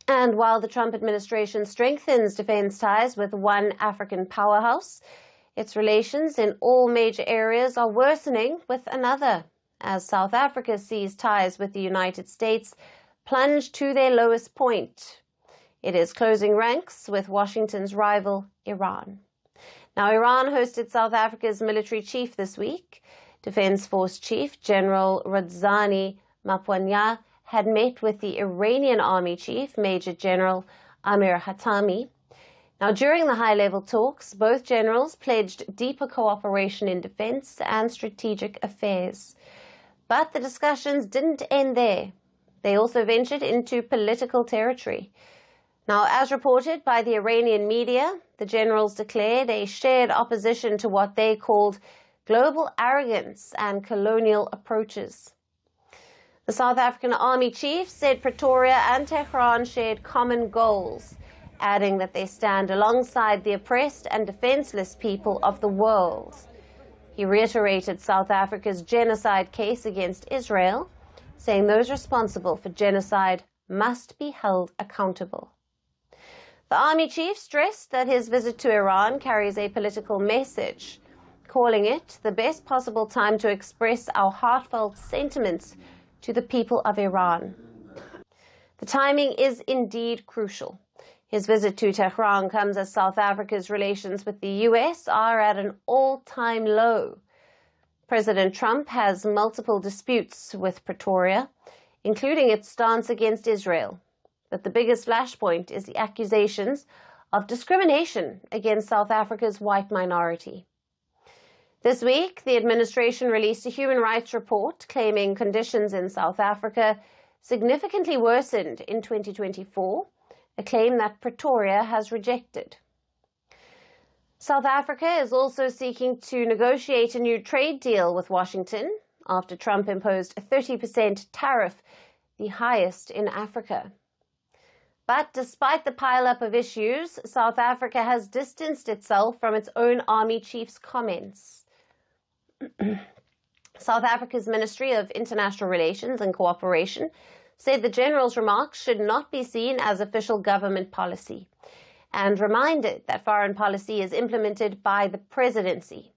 And while the Trump administration strengthens defense ties with one African powerhouse, its relations in all major areas are worsening with another, as South Africa sees ties with the United States plunge to their lowest point. It is closing ranks with Washington's rival, Iran. Now, Iran hosted South Africa's military chief this week. Defense Force Chief General Radzani Mapwanya had met with the Iranian Army Chief, Major General Amir Hatami. Now, during the high-level talks, both generals pledged deeper cooperation in defense and strategic affairs. But the discussions didn't end there. They also ventured into political territory. Now, as reported by the Iranian media, the generals declared a shared opposition to what they called global arrogance and colonial approaches. The South African Army Chief said Pretoria and Tehran shared common goals, adding that they stand alongside the oppressed and defenseless people of the world. He reiterated South Africa's genocide case against Israel, saying those responsible for genocide must be held accountable. The Army Chief stressed that his visit to Iran carries a political message, calling it the best possible time to express our heartfelt sentiments to the people of Iran. The timing is indeed crucial. His visit to Tehran comes as South Africa's relations with the US are at an all-time low. President Trump has multiple disputes with Pretoria, including its stance against Israel. But the biggest flashpoint is the accusations of discrimination against South Africa's white minority. This week, the administration released a human rights report claiming conditions in South Africa significantly worsened in 2024, a claim that Pretoria has rejected. South Africa is also seeking to negotiate a new trade deal with Washington after Trump imposed a 30% tariff, the highest in Africa. But despite the pileup of issues, South Africa has distanced itself from its own army chief's comments. South Africa's Ministry of International Relations and Cooperation said the general's remarks should not be seen as official government policy and reminded that foreign policy is implemented by the presidency.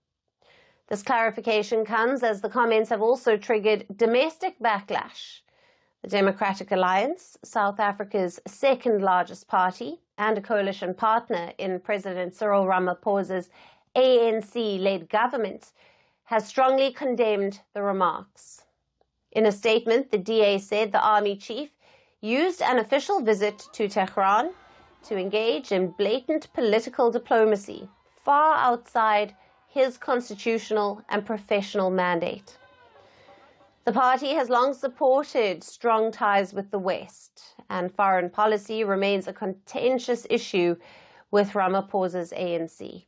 This clarification comes as the comments have also triggered domestic backlash. The Democratic Alliance, South Africa's second largest party and a coalition partner in President Cyril Ramaphosa's ANC-led government, has strongly condemned the remarks. In a statement, the DA said the army chief used an official visit to Tehran to engage in blatant political diplomacy far outside his constitutional and professional mandate. The party has long supported strong ties with the West, and foreign policy remains a contentious issue with Ramaphosa's ANC.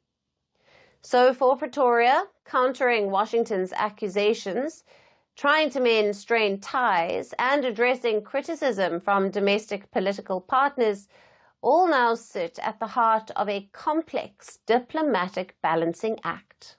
So for Pretoria, countering Washington's accusations, trying to mend strained ties, and addressing criticism from domestic political partners all now sit at the heart of a complex diplomatic balancing act.